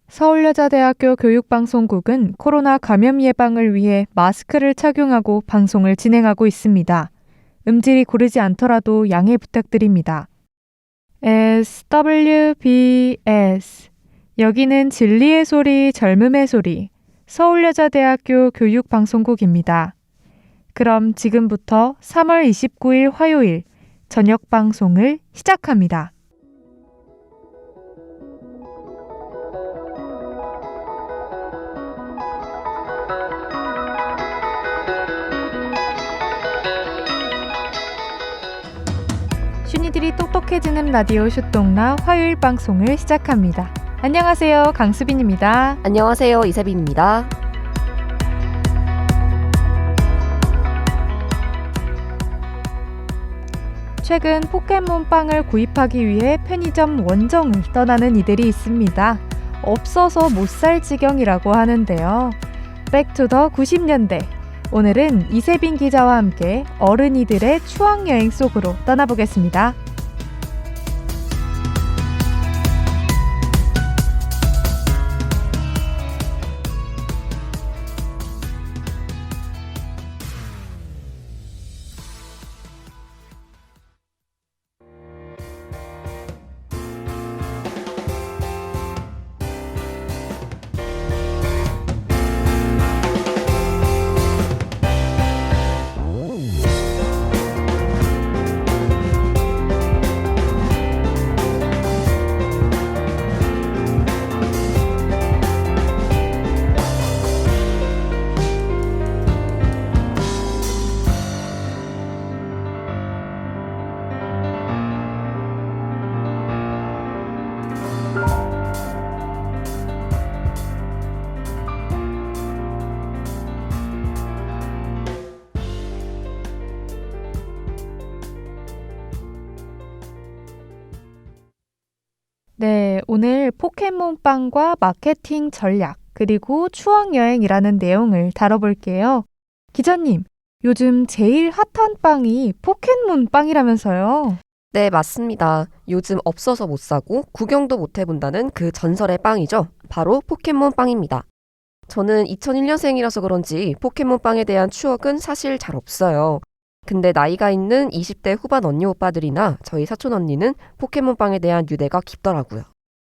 서울여자대학교 교육방송국은 코로나 감염 예방을 위해 마스크를 착용하고 방송을 진행하고 있습니다. 음질이 고르지 않더라도 양해 부탁드립니다. SWBS 여기는 진리의 소리, 젊음의 소리, 서울여자대학교 교육방송국입니다. 그럼 지금부터 3월 29일 화요일 저녁 방송을 시작합니다. 슌이들이 똑똑해지는 라디오 슈똥라 화요일 방송을 시작합니다. 안녕하세요, 강수빈입니다. 안녕하세요, 이세빈입니다. 최근 포켓몬빵을 구입하기 위해 편의점 원정을 떠나는 이들이 있습니다. 없어서 못 살 지경이라고 하는데요. 백투더 90년대. 오늘은 이세빈 기자와 함께 어른이들의 추억여행 속으로 떠나보겠습니다. 네, 오늘 포켓몬빵과 마케팅 전략, 그리고 추억여행이라는 내용을 다뤄볼게요. 기자님, 요즘 제일 핫한 빵이 포켓몬빵이라면서요? 네, 맞습니다. 요즘 없어서 못 사고 구경도 못 해본다는 그 전설의 빵이죠. 바로 포켓몬 빵입니다. 저는 2001년생이라서 그런지 포켓몬 빵에 대한 추억은 사실 잘 없어요. 근데 나이가 있는 20대 후반 언니 오빠들이나 저희 사촌 언니는 포켓몬 빵에 대한 유대가 깊더라고요.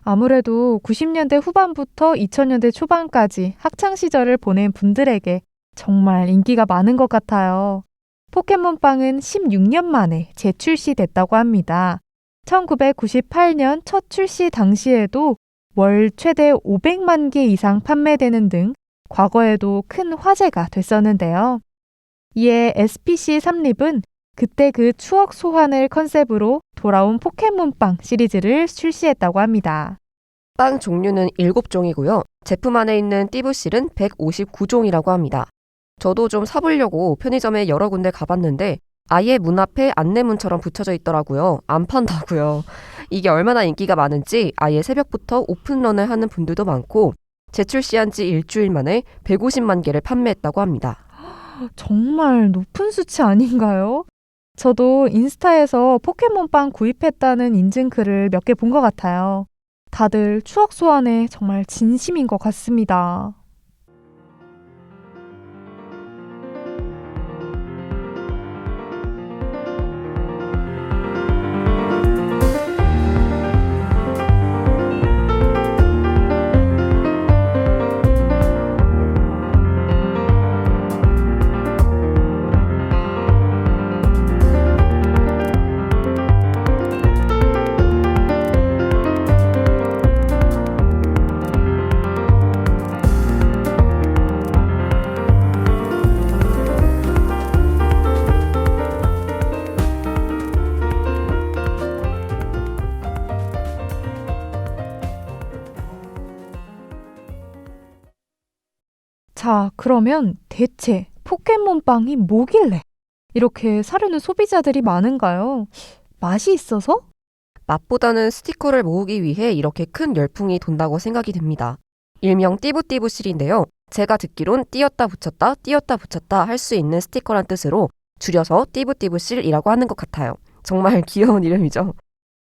아무래도 90년대 후반부터 2000년대 초반까지 학창시절을 보낸 분들에게 정말 인기가 많은 것 같아요. 포켓몬빵은 16년 만에 재출시됐다고 합니다. 1998년 첫 출시 당시에도 월 최대 500만 개 이상 판매되는 등 과거에도 큰 화제가 됐었는데요. 이에 SPC 삼립은 그때 그 추억 소환을 컨셉으로 돌아온 포켓몬빵 시리즈를 출시했다고 합니다. 빵 종류는 7종이고요. 제품 안에 있는 띠부실은 159종이라고 합니다. 저도 좀 사보려고 편의점에 여러 군데 가봤는데 아예 문 앞에 안내문처럼 붙여져 있더라고요. 안 판다고요. 이게 얼마나 인기가 많은지 아예 새벽부터 오픈런을 하는 분들도 많고 재출시한 지 일주일 만에 150만 개를 판매했다고 합니다. 정말 높은 수치 아닌가요? 저도 인스타에서 포켓몬빵 구입했다는 인증글을 몇 개 본 것 같아요. 다들 추억 소환에 정말 진심인 것 같습니다. 자, 그러면 대체 포켓몬빵이 뭐길래 이렇게 사려는 소비자들이 많은가요? 맛이 있어서? 맛보다는 스티커를 모으기 위해 이렇게 큰 열풍이 돈다고 생각이 됩니다. 일명 띠부띠부실인데요. 제가 듣기론 띄었다 붙였다 할 수 있는 스티커란 뜻으로 줄여서 띠부띠부실이라고 하는 것 같아요. 정말 귀여운 이름이죠.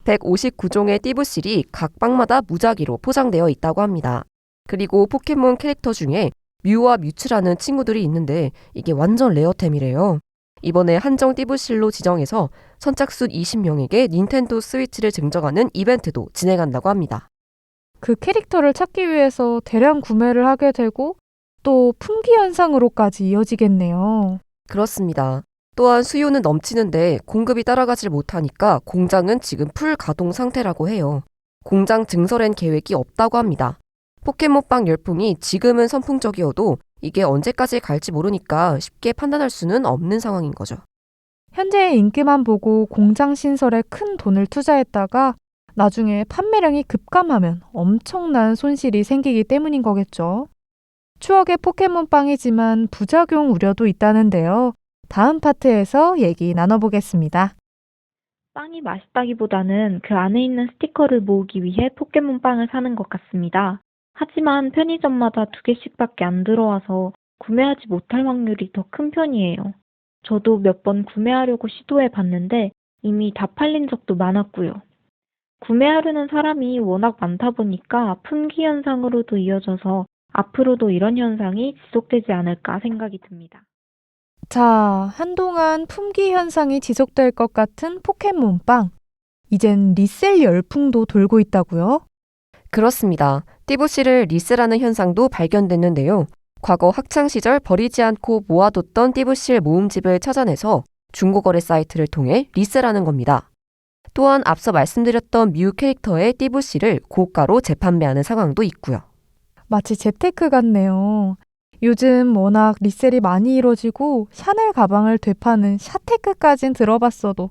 159종의 띠부실이 각 빵마다 무작위로 포장되어 있다고 합니다. 그리고 포켓몬 캐릭터 중에 뮤와 뮤츠라는 친구들이 있는데 이게 완전 레어템이래요. 이번에 한정 띠부실로 지정해서 선착순 20명에게 닌텐도 스위치를 증정하는 이벤트도 진행한다고 합니다. 그 캐릭터를 찾기 위해서 대량 구매를 하게 되고 또 품귀 현상으로까지 이어지겠네요. 그렇습니다. 또한 수요는 넘치는데 공급이 따라가질 못하니까 공장은 지금 풀 가동 상태라고 해요. 공장 증설엔 계획이 없다고 합니다. 포켓몬빵 열풍이 지금은 선풍적이어도 이게 언제까지 갈지 모르니까 쉽게 판단할 수는 없는 상황인 거죠. 현재의 인기만 보고 공장 신설에 큰 돈을 투자했다가 나중에 판매량이 급감하면 엄청난 손실이 생기기 때문인 거겠죠. 추억의 포켓몬빵이지만 부작용 우려도 있다는데요. 다음 파트에서 얘기 나눠보겠습니다. 빵이 맛있다기보다는 그 안에 있는 스티커를 모으기 위해 포켓몬빵을 사는 것 같습니다. 하지만 편의점마다 2개씩밖에 안 들어와서 구매하지 못할 확률이 더 큰 편이에요. 저도 몇 번 구매하려고 시도해 봤는데 이미 다 팔린 적도 많았고요. 구매하려는 사람이 워낙 많다 보니까 품귀 현상으로도 이어져서 앞으로도 이런 현상이 지속되지 않을까 생각이 듭니다. 자, 한동안 품귀 현상이 지속될 것 같은 포켓몬빵. 이젠 리셀 열풍도 돌고 있다고요? 그렇습니다. 띠부씨를 리스라는 현상도 발견됐는데요. 과거 학창시절 버리지 않고 모아뒀던 띠부실 모음집을 찾아내서 중고거래 사이트를 통해 리스라는 겁니다. 또한 앞서 말씀드렸던 뮤 캐릭터의 띠부씨를 고가로 재판매하는 상황도 있고요. 마치 재테크 같네요. 요즘 워낙 리셀이 많이 이루어지고 샤넬 가방을 되파는 샤테크까진 들어봤어도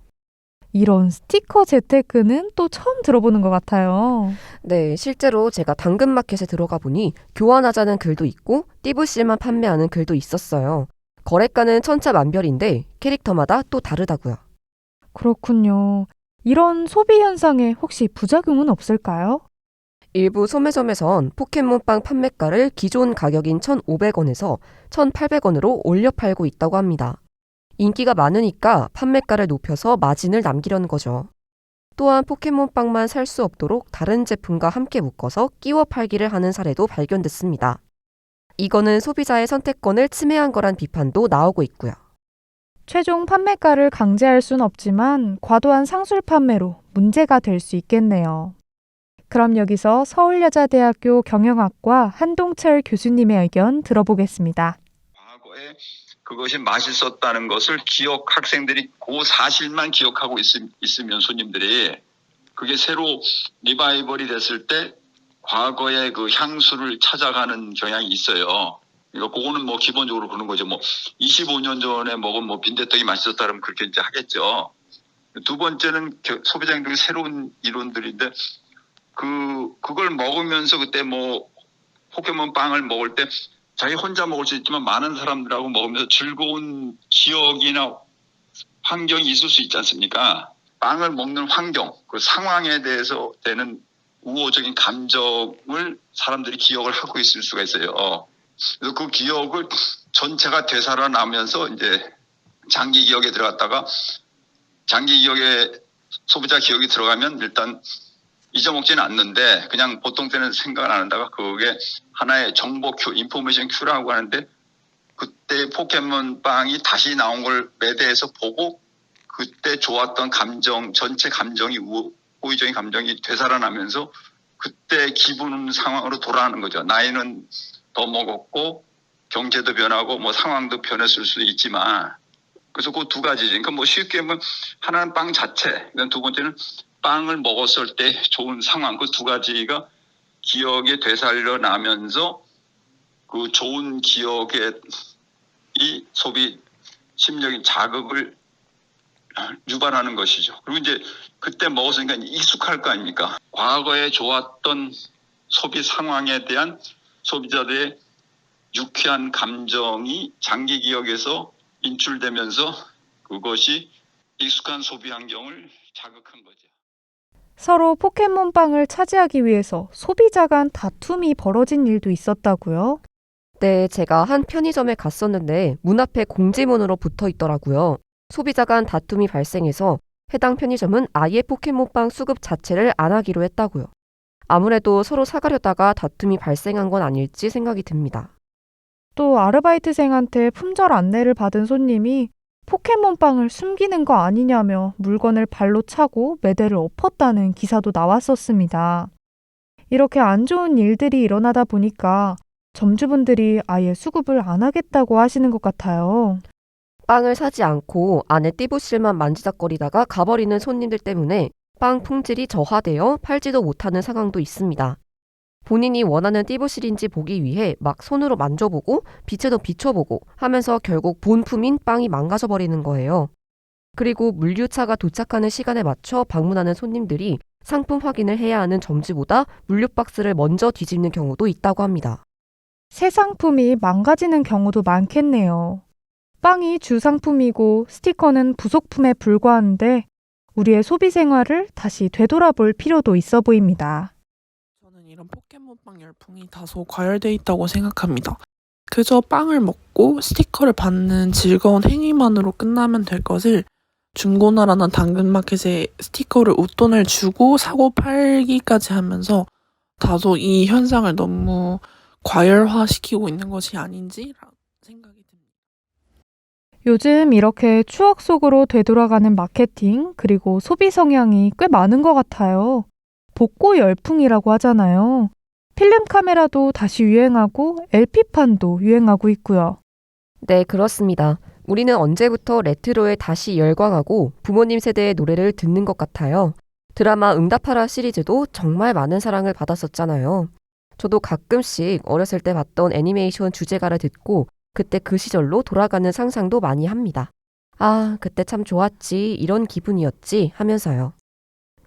이런 스티커 재테크는 또 처음 들어보는 것 같아요. 네, 실제로 제가 당근마켓에 들어가 보니 교환하자는 글도 있고 띠부실만 판매하는 글도 있었어요. 거래가는 천차만별인데 캐릭터마다 또 다르다고요. 그렇군요. 이런 소비 현상에 혹시 부작용은 없을까요? 일부 소매점에선 포켓몬빵 판매가를 기존 가격인 1,500원에서 1,800원으로 올려 팔고 있다고 합니다. 인기가 많으니까 판매가를 높여서 마진을 남기려는 거죠. 또한 포켓몬빵만 살 수 없도록 다른 제품과 함께 묶어서 끼워 팔기를 하는 사례도 발견됐습니다. 이거는 소비자의 선택권을 침해한 거란 비판도 나오고 있고요. 최종 판매가를 강제할 순 없지만 과도한 상술 판매로 문제가 될 수 있겠네요. 그럼 여기서 서울여자대학교 경영학과 한동철 교수님의 의견 들어보겠습니다. 과거에 그것이 맛있었다는 것을 학생들이 그 사실만 기억하고 있으면 손님들이 그게 새로 리바이벌이 됐을 때 과거의 그 향수를 찾아가는 경향이 있어요. 그러니까 그거는 뭐 기본적으로 그런 거죠. 뭐 25년 전에 먹은 뭐 빈대떡이 맛있었다 그러면 그렇게 이제 하겠죠. 두 번째는 소비자들이 새로운 이론들인데 그걸 먹으면서 그때 뭐 포켓몬 빵을 먹을 때 자기 혼자 먹을 수 있지만 많은 사람들하고 먹으면서 즐거운 기억이나 환경이 있을 수 있지 않습니까? 빵을 먹는 환경, 그 상황에 대해서 되는 우호적인 감정을 사람들이 기억을 하고 있을 수가 있어요. 그래서 그 기억을 전체가 되살아나면서 이제 장기 기억에 들어갔다가 장기 기억에 소비자 기억이 들어가면 일단 잊어먹지는 않는데 그냥 보통 때는 생각을 안 한다가 그게 하나의 정보 큐, 인포메이션 큐라고 하는데 그때 포켓몬 빵이 다시 나온 걸 매대에서 보고 그때 좋았던 감정, 전체 감정이 호의적인 감정이 되살아나면서 그때 기분 상황으로 돌아가는 거죠. 나이는 더 먹었고 경제도 변하고 뭐 상황도 변했을 수도 있지만 그래서 그 두 가지지. 그러니까 뭐 쉽게 보면 하나는 빵 자체, 두 번째는 빵을 먹었을 때 좋은 상황, 그 두 가지가 기억에 되살려나면서 그 좋은 기억에 이 소비 심리적인 자극을 유발하는 것이죠. 그리고 이제 그때 먹었으니까 익숙할 거 아닙니까? 과거에 좋았던 소비 상황에 대한 소비자들의 유쾌한 감정이 장기 기억에서 인출되면서 그것이 익숙한 소비 환경을 자극한 거죠. 서로 포켓몬빵을 차지하기 위해서 소비자 간 다툼이 벌어진 일도 있었다고요? 네, 제가 한 편의점에 갔었는데 문 앞에 공지문으로 붙어 있더라고요. 소비자 간 다툼이 발생해서 해당 편의점은 아예 포켓몬빵 수급 자체를 안 하기로 했다고요. 아무래도 서로 사가려다가 다툼이 발생한 건 아닐지 생각이 듭니다. 또 아르바이트생한테 품절 안내를 받은 손님이 포켓몬빵을 숨기는 거 아니냐며 물건을 발로 차고 매대를 엎었다는 기사도 나왔었습니다. 이렇게 안 좋은 일들이 일어나다 보니까 점주분들이 아예 수급을 안 하겠다고 하시는 것 같아요. 빵을 사지 않고 안에 띠부실만 만지작거리다가 가버리는 손님들 때문에 빵 품질이 저하되어 팔지도 못하는 상황도 있습니다. 본인이 원하는 띠부실인지 보기 위해 막 손으로 만져보고 빛에도 비춰보고 하면서 결국 본품인 빵이 망가져 버리는 거예요. 그리고 물류차가 도착하는 시간에 맞춰 방문하는 손님들이 상품 확인을 해야 하는 점주보다 물류 박스를 먼저 뒤집는 경우도 있다고 합니다. 새 상품이 망가지는 경우도 많겠네요. 빵이 주상품이고 스티커는 부속품에 불과한데 우리의 소비 생활을 다시 되돌아볼 필요도 있어 보입니다. 저는 이런 포켓몬빵 열풍이 다소 과열돼 있다고 생각합니다. 그저 빵을 먹고 스티커를 받는 즐거운 행위만으로 끝나면 될 것을 중고나라나 당근마켓에 스티커를 웃돈을 주고 사고 팔기까지 하면서 다소 이 현상을 너무 과열화시키고 있는 것이 아닌지라는 생각이 듭니다. 요즘 이렇게 추억 속으로 되돌아가는 마케팅 그리고 소비 성향이 꽤 많은 것 같아요. 복고 열풍이라고 하잖아요. 필름 카메라도 다시 유행하고 LP판도 유행하고 있고요. 네, 그렇습니다. 우리는 언제부터 레트로에 다시 열광하고 부모님 세대의 노래를 듣는 것 같아요. 드라마 응답하라 시리즈도 정말 많은 사랑을 받았었잖아요. 저도 가끔씩 어렸을 때 봤던 애니메이션 주제가를 듣고 그때 그 시절로 돌아가는 상상도 많이 합니다. 아, 그때 참 좋았지, 이런 기분이었지 하면서요.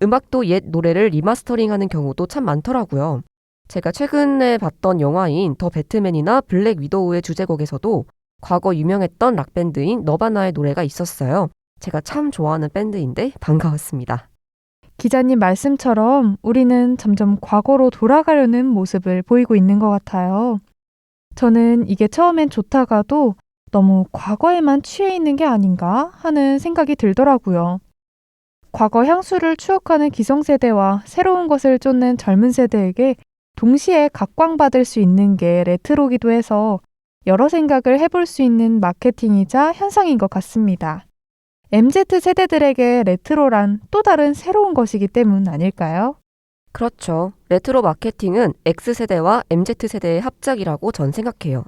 음악도 옛 노래를 리마스터링하는 경우도 참 많더라고요. 제가 최근에 봤던 영화인 더 배트맨이나 블랙 위도우의 주제곡에서도 과거 유명했던 락밴드인 너바나의 노래가 있었어요. 제가 참 좋아하는 밴드인데 반가웠습니다. 기자님 말씀처럼 우리는 점점 과거로 돌아가려는 모습을 보이고 있는 것 같아요. 저는 이게 처음엔 좋다가도 너무 과거에만 취해 있는 게 아닌가 하는 생각이 들더라고요. 과거 향수를 추억하는 기성세대와 새로운 것을 쫓는 젊은 세대에게 동시에 각광받을 수 있는 게 레트로기도 해서 여러 생각을 해볼 수 있는 마케팅이자 현상인 것 같습니다. MZ세대들에게 레트로란 또 다른 새로운 것이기 때문 아닐까요? 그렇죠. 레트로 마케팅은 X세대와 MZ세대의 합작이라고 전 생각해요.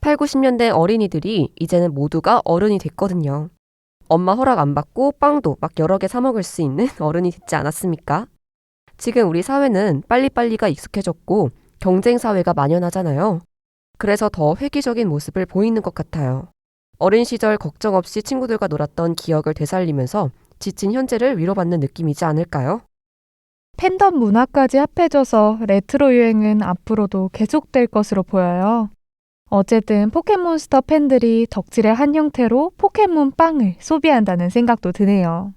8, 90년대 어린이들이 이제는 모두가 어른이 됐거든요. 엄마 허락 안 받고 빵도 막 여러 개 사 먹을 수 있는 어른이 됐지 않았습니까? 지금 우리 사회는 빨리빨리가 익숙해졌고 경쟁 사회가 만연하잖아요. 그래서 더 획기적인 모습을 보이는 것 같아요. 어린 시절 걱정 없이 친구들과 놀았던 기억을 되살리면서 지친 현재를 위로받는 느낌이지 않을까요? 팬덤 문화까지 합해져서 레트로 유행은 앞으로도 계속될 것으로 보여요. 어쨌든 포켓몬스터 팬들이 덕질의 한 형태로 포켓몬 빵을 소비한다는 생각도 드네요.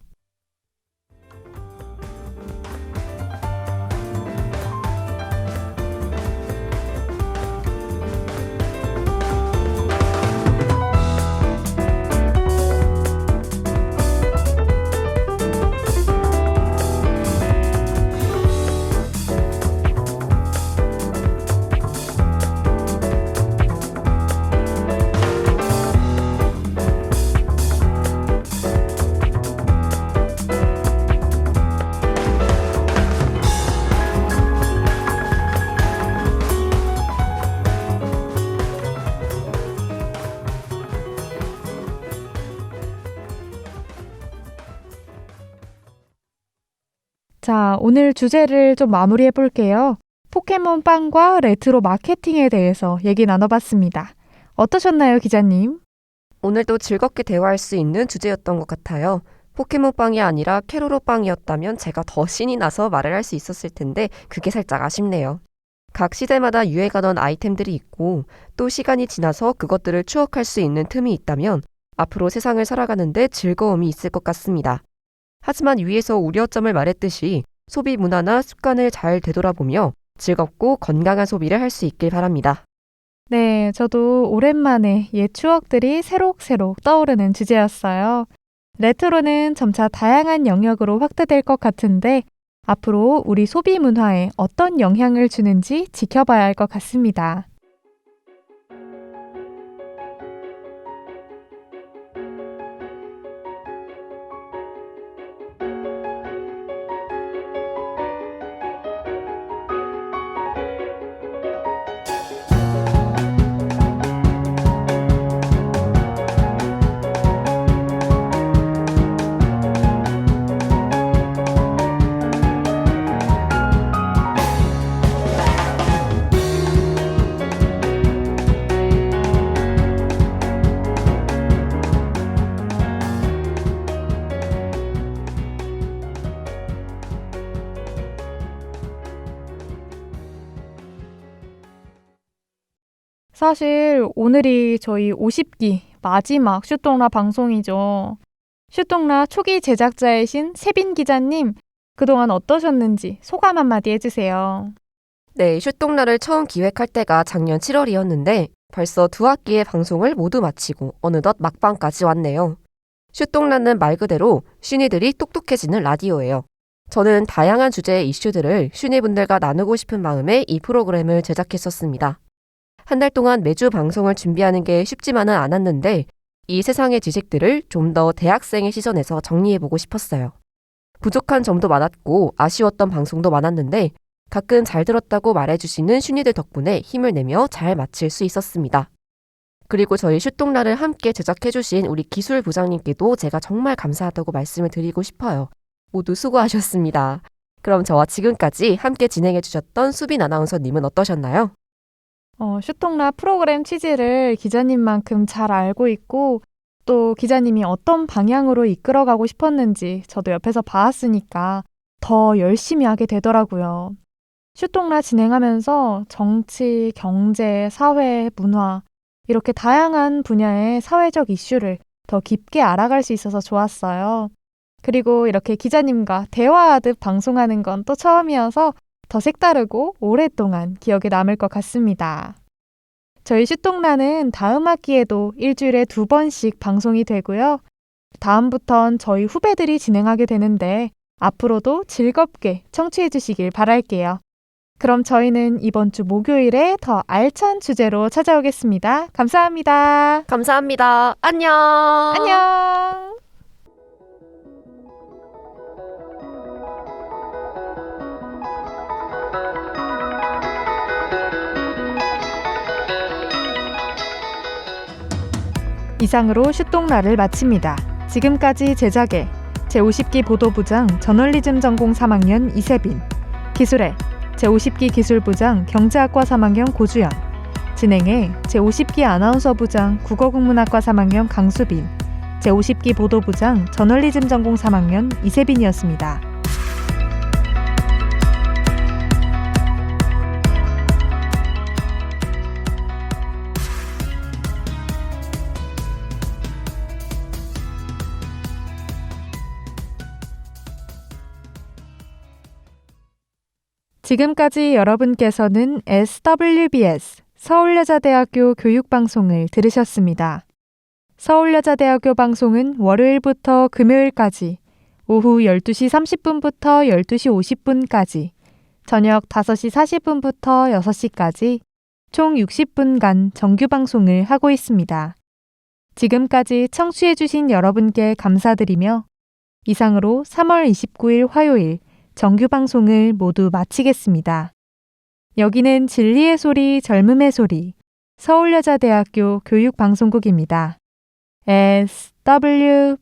자, 오늘 주제를 좀 마무리해 볼게요. 포켓몬 빵과 레트로 마케팅에 대해서 얘기 나눠봤습니다. 어떠셨나요, 기자님? 오늘도 즐겁게 대화할 수 있는 주제였던 것 같아요. 포켓몬빵이 아니라 캐로로빵이었다면 제가 더 신이 나서 말을 할 수 있었을 텐데 그게 살짝 아쉽네요. 각 시대마다 유행하던 아이템들이 있고 또 시간이 지나서 그것들을 추억할 수 있는 틈이 있다면 앞으로 세상을 살아가는데 즐거움이 있을 것 같습니다. 하지만 위에서 우려점을 말했듯이 소비 문화나 습관을 잘 되돌아보며 즐겁고 건강한 소비를 할 수 있길 바랍니다. 네, 저도 오랜만에 옛 추억들이 새록새록 떠오르는 주제였어요. 레트로는 점차 다양한 영역으로 확대될 것 같은데 앞으로 우리 소비 문화에 어떤 영향을 주는지 지켜봐야 할 것 같습니다. 사실 오늘이 저희 50기 마지막 슈똥라 방송이죠. 슈똥라 초기 제작자이신 세빈 기자님, 그동안 어떠셨는지 소감 한마디 해주세요. 네, 슈똥라를 처음 기획할 때가 작년 7월이었는데 벌써 2학기의 방송을 모두 마치고 어느덧 막방까지 왔네요. 슈똥라는 말 그대로 슈니들이 똑똑해지는 라디오예요. 저는 다양한 주제의 이슈들을 슈니분들과 나누고 싶은 마음에 이 프로그램을 제작했었습니다. 한 달 동안 매주 방송을 준비하는 게 쉽지만은 않았는데 이 세상의 지식들을 좀 더 대학생의 시선에서 정리해보고 싶었어요. 부족한 점도 많았고 아쉬웠던 방송도 많았는데 가끔 잘 들었다고 말해주시는 슈니들 덕분에 힘을 내며 잘 마칠 수 있었습니다. 그리고 저희 슈똥라를 함께 제작해주신 우리 기술 부장님께도 제가 정말 감사하다고 말씀을 드리고 싶어요. 모두 수고하셨습니다. 그럼 저와 지금까지 함께 진행해주셨던 수빈 아나운서님은 어떠셨나요? 슈똥라 프로그램 취지를 기자님만큼 잘 알고 있고 또 기자님이 어떤 방향으로 이끌어가고 싶었는지 저도 옆에서 봐왔으니까 더 열심히 하게 되더라고요. 슈똥라 진행하면서 정치, 경제, 사회, 문화 이렇게 다양한 분야의 사회적 이슈를 더 깊게 알아갈 수 있어서 좋았어요. 그리고 이렇게 기자님과 대화하듯 방송하는 건 또 처음이어서 더 색다르고 오랫동안 기억에 남을 것 같습니다. 저희 슈똥라는 다음 학기에도 일주일에 2번씩 방송이 되고요. 다음부턴 저희 후배들이 진행하게 되는데 앞으로도 즐겁게 청취해 주시길 바랄게요. 그럼 저희는 이번 주 목요일에 더 알찬 주제로 찾아오겠습니다. 감사합니다. 감사합니다. 안녕. 안녕. 이상으로 슈똥라를 마칩니다. 지금까지 제작에 제50기 보도부장 저널리즘 전공 3학년 이세빈, 기술에 제50기 기술부장 경제학과 3학년 고주연, 진행에 제50기 아나운서부장 국어국문학과 3학년 강수빈, 제50기 보도부장 저널리즘 전공 3학년 이세빈이었습니다. 지금까지 여러분께서는 SWBS 서울여자대학교 교육방송을 들으셨습니다. 서울여자대학교 방송은 월요일부터 금요일까지 오후 12시 30분부터 12시 50분까지 저녁 5시 40분부터 6시까지 총 60분간 정규방송을 하고 있습니다. 지금까지 청취해주신 여러분께 감사드리며 이상으로 3월 29일 화요일 정규방송을 모두 마치겠습니다. 여기는 진리의 소리, 젊음의 소리, 서울여자대학교 교육방송국입니다. SWBS